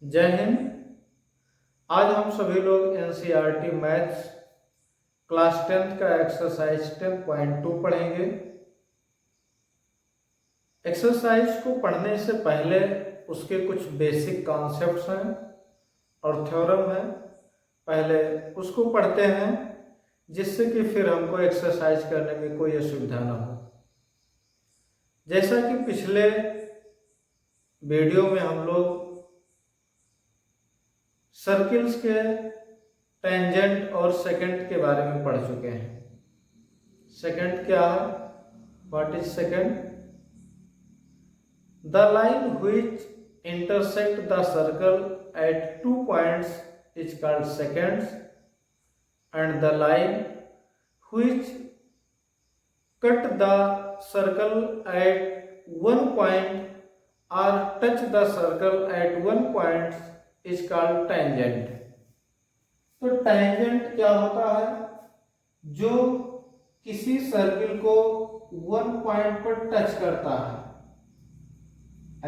जय हिंद। आज हम सभी लोग एनसीईआरटी मैथ्स क्लास 10th का एक्सरसाइज 10.2 पढ़ेंगे। एक्सरसाइज को पढ़ने से पहले उसके कुछ बेसिक कॉन्सेप्ट्स हैं और थ्योरम है, पहले उसको पढ़ते हैं जिससे कि फिर हमको एक्सरसाइज करने में कोई असुविधा ना हो। जैसा कि पिछले वीडियो में हम लोग सर्किल्स के टेंजेंट और सेकंड के बारे में पढ़ चुके हैं। सेकंड क्या है? What is second? The line which intersect the circle eight 2 points is called seconds, and the line which cut the circle at 1 point or touch the circle at 1 point is called tangent। तो tangent क्या होता है? जो किसी circle को 1 point पर touch करता है,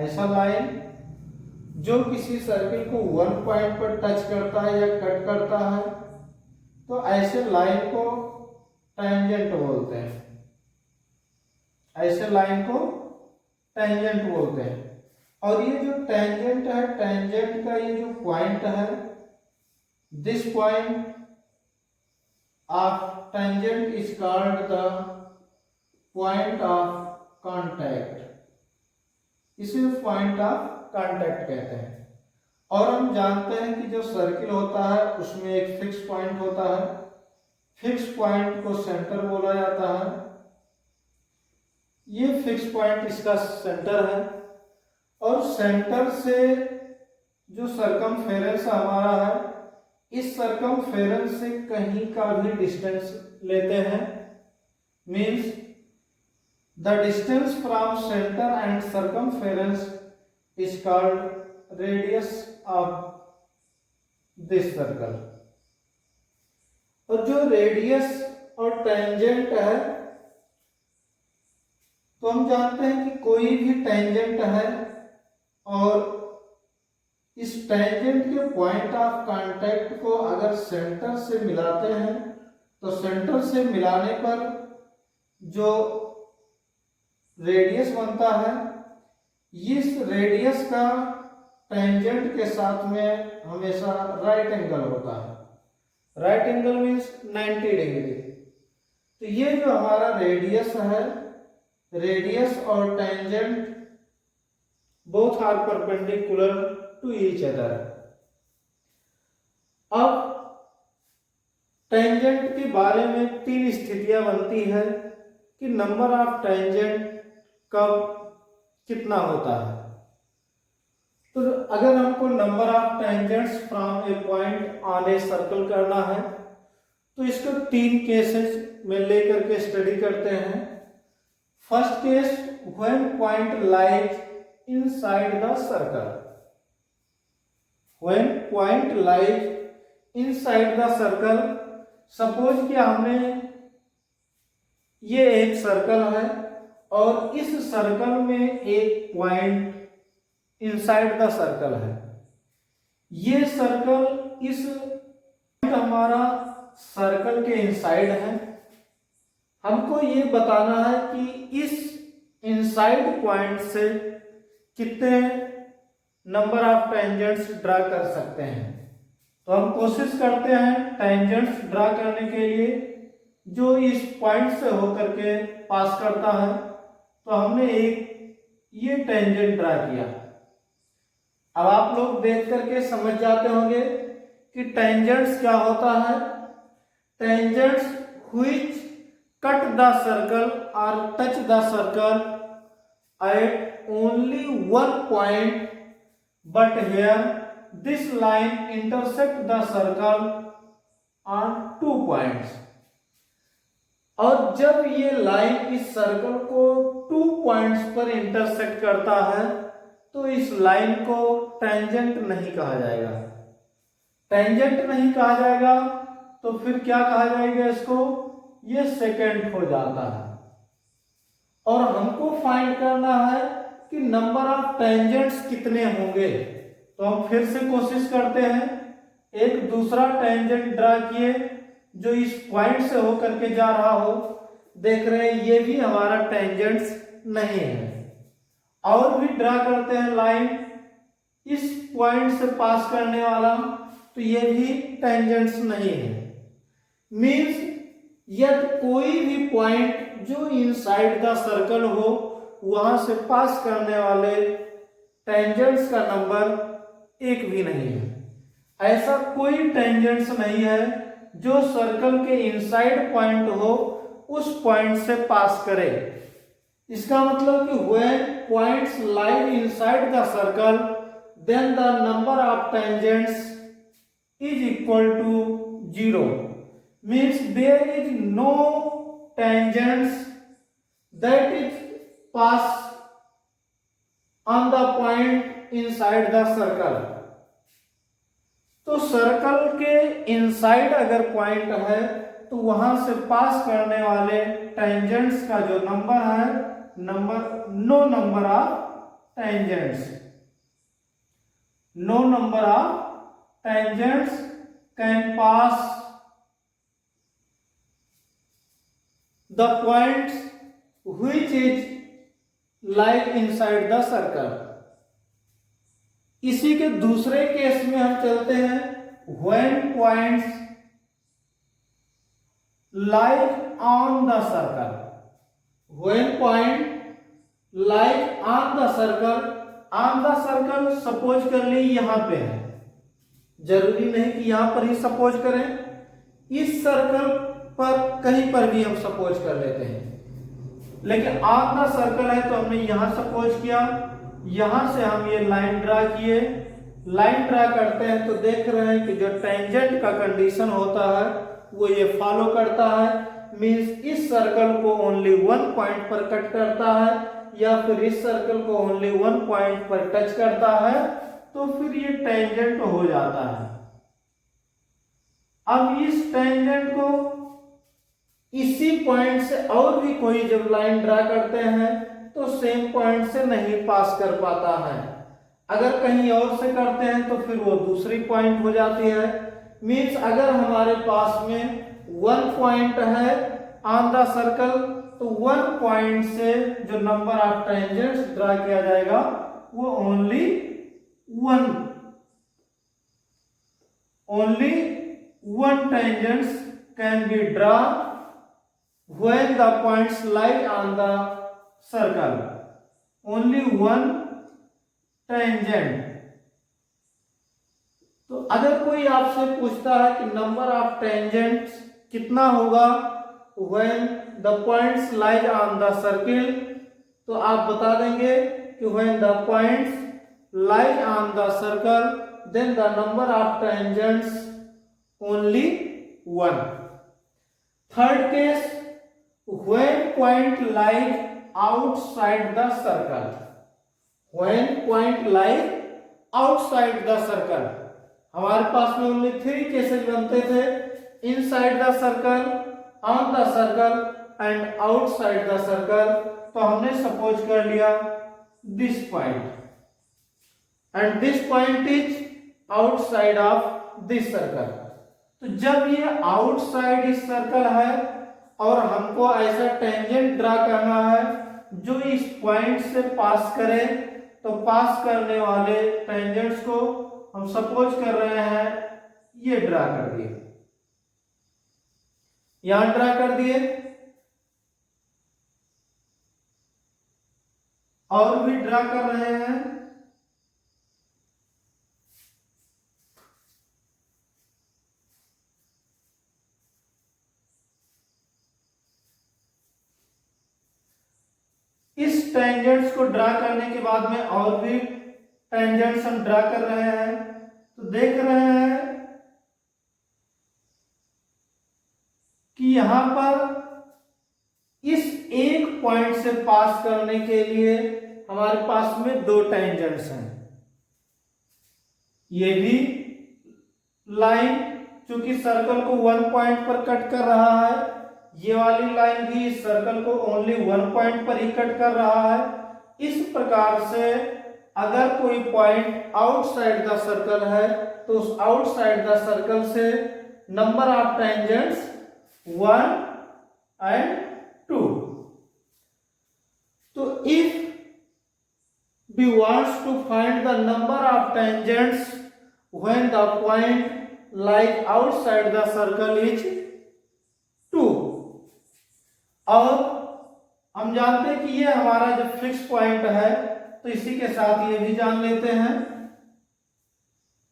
ऐसा लाइन जो किसी सर्किल को 1 पॉइंट पर टच करता है या कट करता है, तो ऐसे लाइन को टेंजेंट बोलते हैं। ऐसे लाइन को टेंजेंट बोलते हैं। और ये जो टेंजेंट है, टेंजेंट का ये जो पॉइंट है, this point of tangent is called the point of contact. इसे पॉइंट ऑफ कांटेक्ट कहते हैं। और हम जानते हैं कि जो सर्किल होता है उसमें एक फिक्स पॉइंट होता है। फिक्स पॉइंट को सेंटर बोला जाता है। ये फिक्स पॉइंट इसका सेंटर है और सेंटर से जो सरकमफेरेंस हमारा है, इस सरकमफेरेंस से कहीं का भी डिस्टेंस लेते हैं, means the distance from centre and circumference is called radius of this circle. और जो रेडियस और टेंजेंट है, तो हम जानते हैं कि कोई भी टेंजेंट है और इस टेंजेंट के पॉइंट ऑफ कांटेक्ट को अगर सेंटर से मिलाते हैं, तो सेंटर से मिलाने पर जो रेडियस बनता है, इस रेडियस का टेंजेंट के साथ में हमेशा राइट एंगल होता है। Right angle means 90 degree. तो ये जो हमारा रेडियस है, रेडियस और tangent both are perpendicular to each other. अब टेंजेंट के बारे में 3 स्थितियां बनती है कि नंबर ऑफ टेंजेंट कब कितना होता है। तो अगर हमको number of tangents from A point on a circle करना है, तो इसको 3 केसेस में लेकर के स्टडी करते हैं। First case, when point lies inside the circle. When point lies inside the circle, suppose कि हमने ये एक सर्कल है और इस सर्कल में एक पॉइंट इनसाइड द सर्कल है। ये सर्कल, इस हमारा सर्कल के इनसाइड है। हमको ये बताना है कि इस इनसाइड पॉइंट से कितने नंबर ऑफ टेंजेंट्स ड्रा कर सकते हैं। तो हम कोशिश करते हैं टेंजेंट्स ड्रा करने के लिए जो इस पॉइंट से होकर के पास करता है। तो हमने एक ये टेंजेंट ड्रा किया। अब आप लोग देख करके समझ जाते होंगे कि टेंजेंट्स क्या होता है। Tangents which cut the circle और touch the circle at only 1 point, but here this line intersect the circle on 2 points। और जब ये लाइन इस सर्कल को 2 पॉइंट्स पर इंटरसेक्ट करता है, तो इस लाइन को टेंजेंट नहीं कहा जाएगा। टेंजेंट नहीं कहा जाएगा तो फिर क्या कहा जाएगा इसको? ये सेकेंड हो जाता है। और हमको फाइंड करना है कि नंबर ऑफ टेंजेंट्स कितने होंगे। तो हम फिर से कोशिश करते हैं। एक दूसरा टेंजेंट ड्रा किए जो इस पॉइंट से होकर के जा रहा हो। देख रहे हैं ये भी हमारा टेंजेंट्स नहीं है। और भी ड्रा करते हैं लाइन इस पॉइंट से पास करने वाला, तो ये भी टेंजेंट्स नहीं है। मीन्स यदि कोई भी पॉइंट जो इनसाइड द सर्कल हो वहां से पास करने वाले टेंजेंट्स का नंबर एक भी नहीं है। ऐसा कोई टेंजेंट्स नहीं है जो सर्कल के इनसाइड पॉइंट हो उस पॉइंट से पास करे। इसका मतलब कि when points lie inside the circle then the number of tangents is equal to 0, means there is no tangents that is pass on the point inside the circle। तो circle के inside अगर point है तो वहां से पास करने वाले tangents का जो नंबर है, no number of tangents, no number of tangents can pass the points which is like inside the circle. इसी के दूसरे केस में हम चलते हैं। when points lie on the circle, when point lie on the circle, on the circle suppose कर ली यहां पे है, जरूरी नहीं कि यहां पर ही सपोज करें, इस सर्कल पर कहीं पर भी हम सपोज कर लेते हैं। लेकिन ऑन द सर्कल है तो हमने यहां सपोज किया, यहां से हम ये लाइन ड्रा किए। लाइन ड्रा करते हैं तो देख रहे हैं कि जो टेंजेंट का कंडीशन होता है वो ये फॉलो करता है। मींस इस सर्कल को ओनली वन पॉइंट पर कट करता है या फिर इस सर्कल को ओनली वन पॉइंट पर टच करता है, तो फिर ये टेंजेंट हो जाता है। अब इस टेंजेंट को इसी पॉइंट से और भी कोई जब लाइन ड्रा करते हैं तो सेम पॉइंट से नहीं पास कर पाता है। अगर कहीं और से करते हैं तो फिर वो दूसरी पॉइंट हो जाती है। मींस अगर हमारे पास में वन पॉइंट है ऑन द सर्कल तो वन पॉइंट से जो नंबर ऑफ टेंजेंट्स ड्रा किया जाएगा वो only one tangents can be draw when the points lie on the circle, only one tangent। तो अगर कोई आपसे पूछता है कि नंबर ऑफ टेंजेंट्स कितना होगा when the points lie on the circle, तो आप बता देंगे कि when the points lie on the circle then the number of tangents only one। Third case, when point lie outside the circle, when point lie outside the circle, हमारे पास में only three cases बनते थे, inside the circle, on the circle and outside the circle. तो हमने suppose कर लिया this point and this point is outside of this circle. तो जब ये आउटसाइड इस सर्कल है और हमको ऐसा टेंजेंट ड्रा करना है जो इस पॉइंट से पास करे, तो पास करने वाले टेंजेंट्स को हम सपोज कर रहे हैं ये ड्रा कर दिए, यहां ड्रा कर दिए, और भी ड्रा कर रहे हैं। इस टेंजेंट्स को ड्रा करने के बाद में और भी टेंजेंट्स हम ड्रा कर रहे हैं। तो देख रहे हैं कि यहां पर इस एक पॉइंट से पास करने के लिए हमारे पास में दो टेंजेंट्स हैं। ये भी लाइन चूंकि सर्कल को वन पॉइंट पर कट कर रहा है, ये वाली लाइन भी इस सर्कल को ओनली वन पॉइंट पर ही कट कर रहा है। इस प्रकार से अगर कोई पॉइंट आउटसाइड द सर्कल है तो उस आउटसाइड द सर्कल से नंबर ऑफ टेंजेंट्स 1 and 2. तो if we wants to find the number of tangents when the point like outside the circle is 2, और हम जानते हैं कि ये हमारा जो फिक्स पॉइंट है, तो इसी के साथ ये भी जान लेते हैं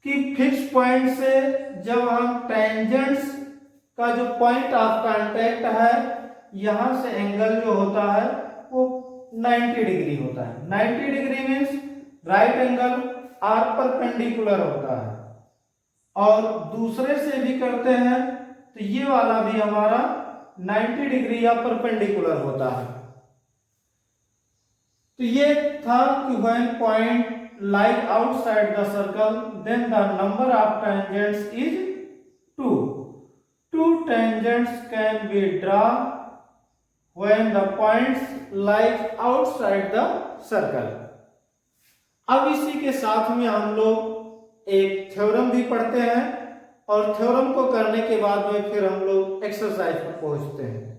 कि फिक्स पॉइंट से जब हम टेंजेंट्स का जो पॉइंट ऑफ कांटेक्ट है यहां से एंगल जो होता है वो 90 डिग्री होता है। 90 degree means right angle are perpendicular होता है, और दूसरे से भी करते हैं तो ये वाला भी हमारा 90 डिग्री या परपेंडिकुलर होता है। तो ये था कि when point like outside the circle then the number of tangents is 2. 2 tangents can be drawn when the points lie outside the circle. अब इसी के साथ में हम लोग एक थ्योरम भी पढ़ते हैं, और थ्योरम को करने के बाद में फिर हम लोग एक्सरसाइज पर पहुंचते हैं।